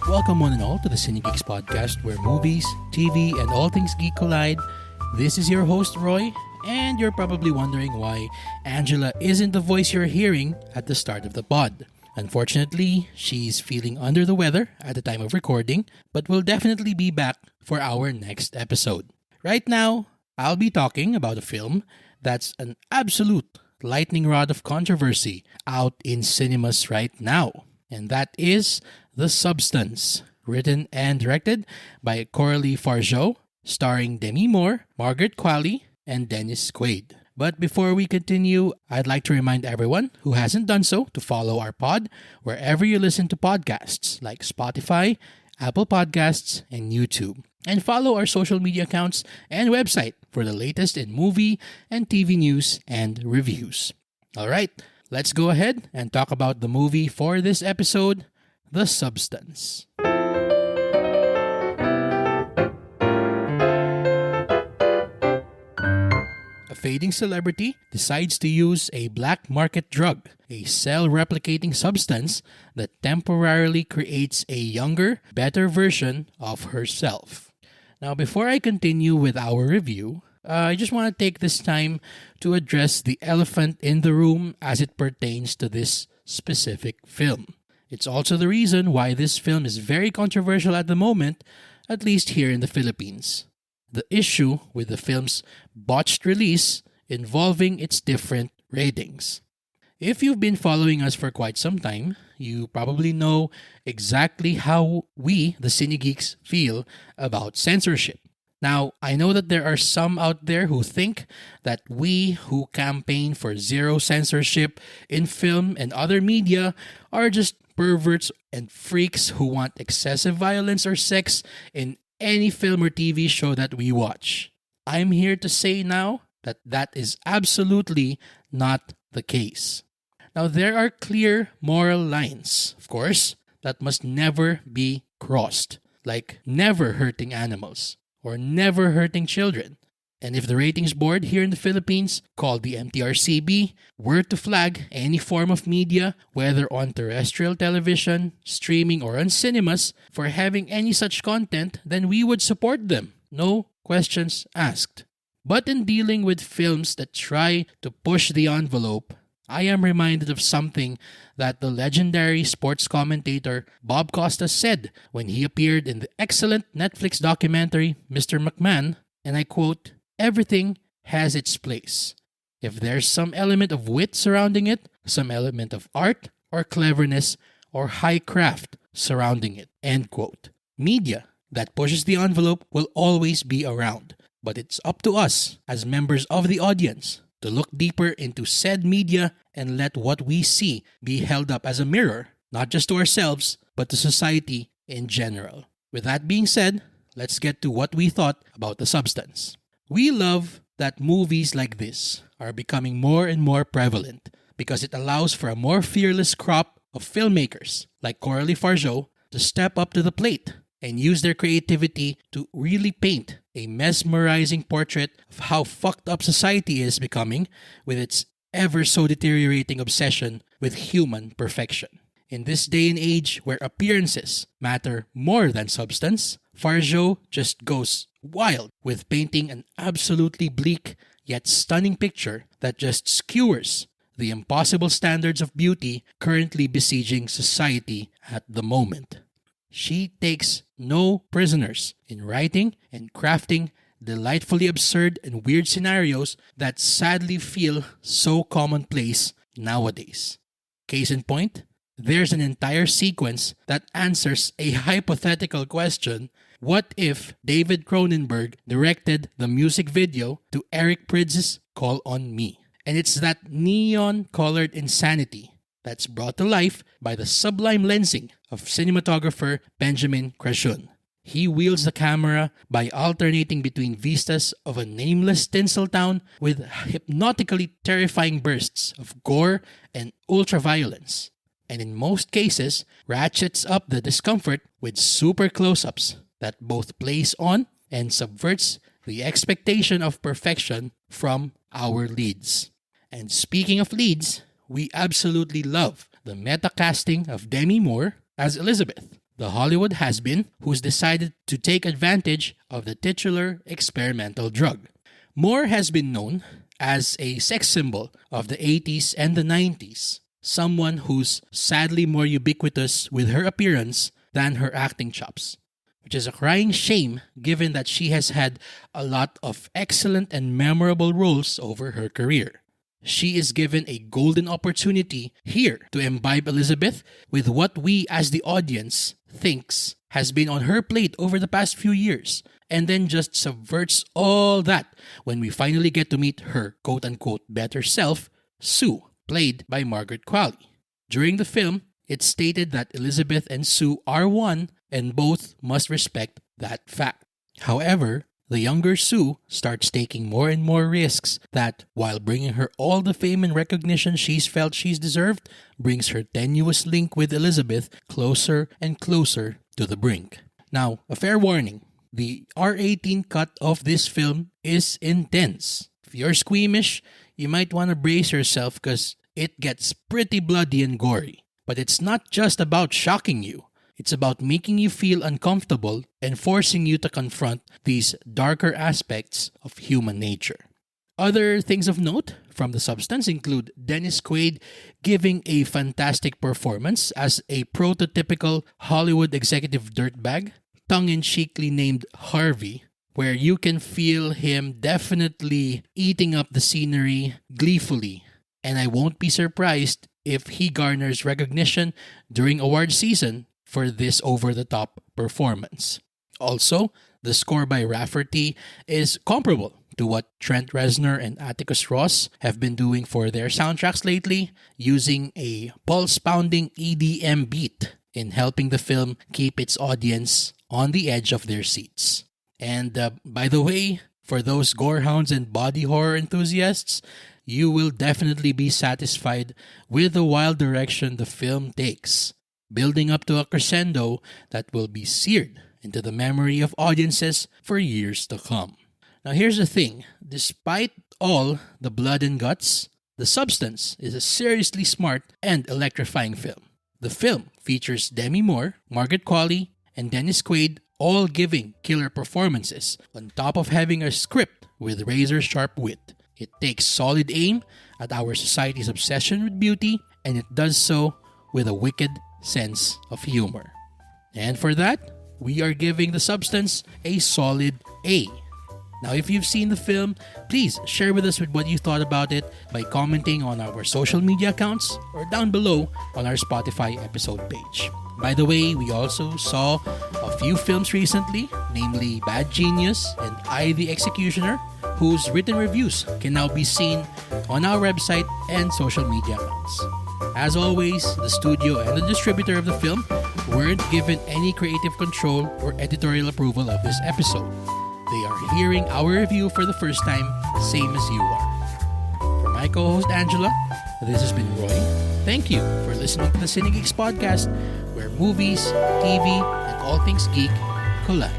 Welcome one and all to the Cinegeeks Podcast, where movies, TV, and all things geek collide. This is your host, Roy, and you're probably wondering why Angela isn't the voice you're hearing at the start of the pod. Unfortunately, she's feeling under the weather at the time of recording, but will definitely be back for our next episode. Right now, I'll be talking about a film that's an absolute lightning rod of controversy out in cinemas right now, and that is The Substance, written and directed by Coralie Fargeau, starring Demi Moore, Margaret Qualley, and Dennis Quaid. But before we continue, I'd like to remind everyone who hasn't done so to follow our pod wherever you listen to podcasts like Spotify, Apple Podcasts, and YouTube. And follow our social media accounts and website for the latest in movie and TV news and reviews. Alright, let's go ahead and talk about the movie for this episode, The Substance. A fading celebrity decides to use a black market drug, a cell-replicating substance that temporarily creates a younger, better version of herself. Now, before I continue with our review, I just want to take this time to address the elephant in the room as it pertains to this specific film. It's also the reason why this film is very controversial at the moment, at least here in the Philippines. The issue with the film's botched release involving its different ratings. If you've been following us for quite some time, you probably know exactly how we, the Cinegeeks, feel about censorship. Now, I know that there are some out there who think that we who campaign for zero censorship in film and other media are just perverts and freaks who want excessive violence or sex in any film or TV show that we watch. I'm here to say now that that is absolutely not the case. Now, there are clear moral lines, of course, that must never be crossed, like never hurting animals or never hurting children. And if the ratings board here in the Philippines, called the MTRCB, were to flag any form of media, whether on terrestrial television, streaming, or on cinemas, for having any such content, then we would support them. No questions asked. But in dealing with films that try to push the envelope, I am reminded of something that the legendary sports commentator Bob Costas said when he appeared in the excellent Netflix documentary Mr. McMahon, and I quote, "Everything has its place. If there's some element of wit surrounding it, some element of art or cleverness or high craft surrounding it." End quote. Media that pushes the envelope will always be around, but it's up to us as members of the audience to look deeper into said media and let what we see be held up as a mirror, not just to ourselves, but to society in general. With that being said, let's get to what we thought about The Substance. We love that movies like this are becoming more and more prevalent because it allows for a more fearless crop of filmmakers like Coralie Fargeau to step up to the plate and use their creativity to really paint a mesmerizing portrait of how fucked up society is becoming with its ever so deteriorating obsession with human perfection. In this day and age where appearances matter more than substance, Fargeau just goes wild with painting an absolutely bleak yet stunning picture that just skewers the impossible standards of beauty currently besieging society at the moment. She takes no prisoners in writing and crafting delightfully absurd and weird scenarios that sadly feel so commonplace nowadays. Case in point, there's an entire sequence that answers a hypothetical question: what if David Cronenberg directed the music video to Eric Prydz' Call on Me? And it's that neon-colored insanity that's brought to life by the sublime lensing of cinematographer Benjamin Crashun. He wields the camera by alternating between vistas of a nameless tinsel town with hypnotically terrifying bursts of gore and ultraviolence, and in most cases ratchets up the discomfort with super close-ups that both plays on and subverts the expectation of perfection from our leads. And speaking of leads, we absolutely love the meta-casting of Demi Moore as Elizabeth, the Hollywood has-been who's decided to take advantage of the titular experimental drug. Moore has been known as a sex symbol of the 80s and the 90s, someone who's sadly more ubiquitous with her appearance than her acting chops, which is a crying shame given that she has had a lot of excellent and memorable roles over her career. She is given a golden opportunity here to imbibe Elizabeth with what we as the audience thinks has been on her plate over the past few years, and then just subverts all that when we finally get to meet her quote-unquote better self, Sue, played by Margaret Qualley. During the film, it's stated that Elizabeth and Sue are one and both must respect that fact. However, the younger Sue starts taking more and more risks that, while bringing her all the fame and recognition she's felt she's deserved, brings her tenuous link with Elizabeth closer and closer to the brink. Now, a fair warning, the R-18 cut of this film is intense. If you're squeamish, you might want to brace yourself because it gets pretty bloody and gory. But it's not just about shocking you. It's about making you feel uncomfortable and forcing you to confront these darker aspects of human nature. Other things of note from the substance include Dennis Quaid giving a fantastic performance as a prototypical Hollywood executive dirtbag, tongue-in-cheekly named Harvey, where you can feel him definitely eating up the scenery gleefully. And I won't be surprised if he garners recognition during award season for this over-the-top performance. Also, the score by Rafferty is comparable to what Trent Reznor and Atticus Ross have been doing for their soundtracks lately, using a pulse-pounding EDM beat in helping the film keep its audience on the edge of their seats. And by the way, for those gorehounds and body horror enthusiasts, you will definitely be satisfied with the wild direction the film takes, building up to a crescendo that will be seared into the memory of audiences for years to come. Now here's the thing, despite all the blood and guts, The Substance is a seriously smart and electrifying film. The film features Demi Moore, Margaret Qualley, and Dennis Quaid all giving killer performances on top of having a script with razor-sharp wit. It takes solid aim at our society's obsession with beauty, and it does so with a wicked sense of humor. And for that, we are giving The Substance a solid A. Now, if you've seen the film, please share with us what you thought about it by commenting on our social media accounts or down below on our Spotify episode page. By the way, we also saw a few films recently, namely Bad Genius and I, the Executioner, whose written reviews can now be seen on our website and social media accounts. As always, the studio and the distributor of the film weren't given any creative control or editorial approval of this episode. They are hearing our review for the first time, same as you are. For my co-host Angela, this has been Roy. Thank you for listening to the Cinegeeks Podcast, where movies, TV, and all things geek collide.